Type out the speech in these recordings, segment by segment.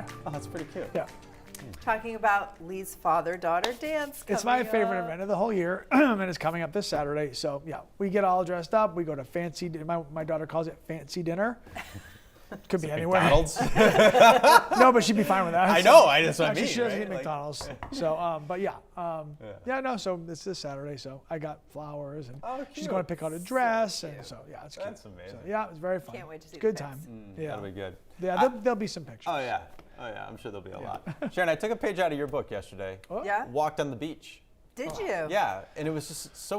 Yeah. Oh, that's pretty cute. Yeah. Talking about Lee's father-daughter dance. It's my favorite up. event of the whole year, and it's coming up this Saturday. So yeah, we get all dressed up. We go to fancy. My daughter calls it fancy dinner. Could be anywhere. McDonald's? No, but she'd be fine with that. I know. That's what I Actually, mean. she doesn't right? eat McDonald's. So, but yeah, no. So it's this Saturday. So I got flowers, and she's cute. going to pick out a dress, and so yeah, it's cute. That's amazing. So, yeah, it's very fun. Can't wait to see Good the time. pics. Yeah, That'll be good. Yeah, there'll be some pictures. Oh, yeah. Oh, yeah. I'm sure there'll be a lot. Sharon, I took a page out of your book yesterday. Yeah? Walked on the beach. Did you? Yeah, and it was just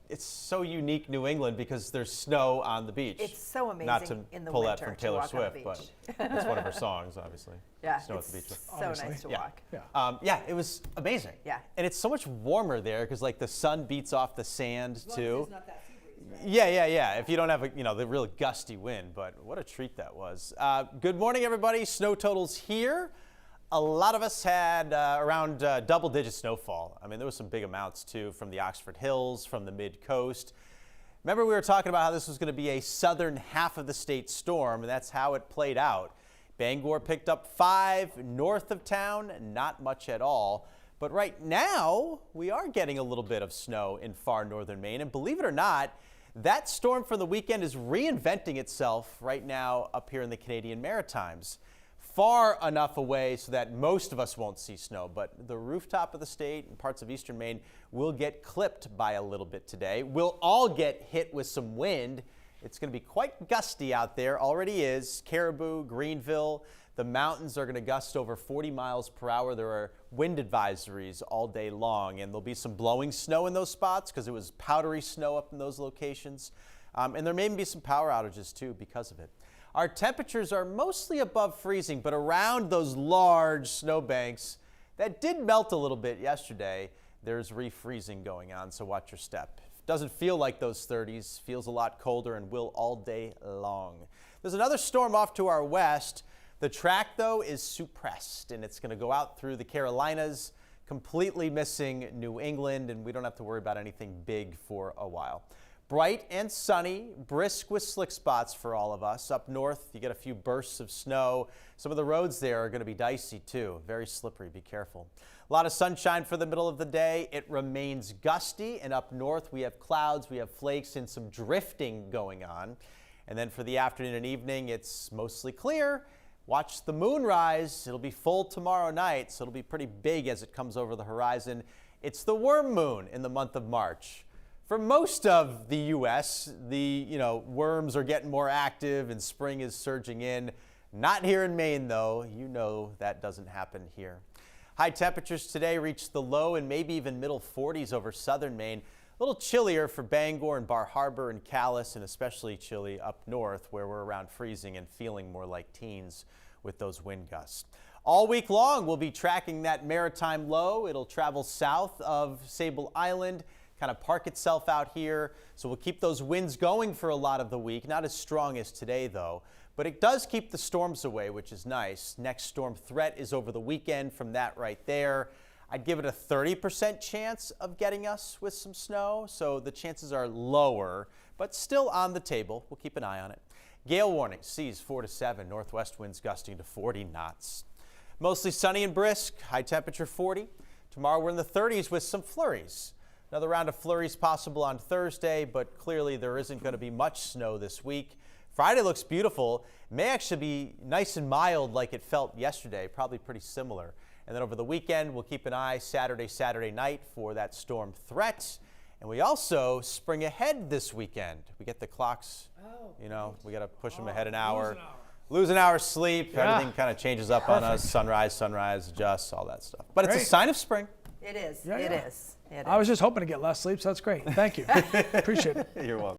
it's so unique New England because there's snow on the beach. It's so amazing Not to in the pull winter that from to Taylor walk on the Swift, but beach. that's one of her songs, obviously. Yeah, Snow it's at the beach. so Obviously. nice to Yeah. walk. Yeah. It was amazing. Yeah. And it's so much warmer there because like the sun beats off the sand too. It's not that sea breeze, right? Yeah. If you don't have the real gusty wind, but what a treat that was. Good morning, everybody. Snow totals here. A lot of us had around double-digit snowfall. I mean, there was some big amounts too from the Oxford Hills, from the mid-coast. Remember, we were talking about how this was going to be a southern half of the state storm, and that's how it played out. Bangor picked up 5, north of town, not much at all. But right now, we are getting a little bit of snow in far northern Maine, and believe it or not, that storm from the weekend is reinventing itself right now up here in the Canadian Maritimes. Far enough away so that most of us won't see snow, but the rooftop of the state and parts of eastern Maine will get clipped by a little bit today. We'll all get hit with some wind. It's going to be quite gusty out there, already is. Caribou, Greenville, the mountains are going to gust over 40 miles per hour. There are wind advisories all day long, and there'll be some blowing snow in those spots because it was powdery snow up in those locations. And there may even be some power outages too because of it. Our temperatures are mostly above freezing, but around those large snowbanks that did melt a little bit yesterday, there's refreezing going on, so watch your step. Doesn't feel like those 30s, feels a lot colder and will all day long. There's another storm off to our west. The track, though, is suppressed, and it's going to go out through the Carolinas, completely missing New England, and we don't have to worry about anything big for a while. Bright and sunny, brisk with slick spots for all of us. Up north, you get a few bursts of snow. Some of the roads there are going to be dicey too. Very slippery, be careful. A lot of sunshine for the middle of the day. It remains gusty, and up north we have clouds, we have flakes, and some drifting going on. And then for the afternoon and evening, it's mostly clear. Watch the moon rise. It'll be full tomorrow night, so it'll be pretty big as it comes over the horizon. It's the worm moon in the month of March. For most of the U.S., the worms are getting more active and spring is surging in. Not here in Maine, though. You know that doesn't happen here. High temperatures today reach the low and maybe even middle 40s over southern Maine. A little chillier for Bangor and Bar Harbor and Calais, and especially chilly up north where we're around freezing and feeling more like teens with those wind gusts. All week long, we'll be tracking that maritime low. It'll travel south of Sable Island, kind of park itself out here. So we'll keep those winds going for a lot of the week. Not as strong as today, though. But it does keep the storms away, which is nice. Next storm threat is over the weekend from that right there. I'd give it a 30% chance of getting us with some snow. So the chances are lower, but still on the table. We'll keep an eye on it. Gale warning, seas 4 to 7, northwest winds gusting to 40 knots. Mostly sunny and brisk, high temperature 40. Tomorrow we're in the 30s with some flurries. Another round of flurries possible on Thursday, but clearly there isn't going to be much snow this week. Friday looks beautiful. May actually be nice and mild like it felt yesterday, probably pretty similar. And then over the weekend, we'll keep an eye Saturday night for that storm threat. And we also spring ahead this weekend. We get the clocks, we got to push them ahead an hour. Lose an hour's sleep. Yeah. Everything kind of changes up on us. Sunrise, adjusts, all that stuff. But it's a sign of spring. It is. Yeah, it yeah. is. It is. I was just hoping to get less sleep, so that's great. Thank you. Appreciate it. You're welcome.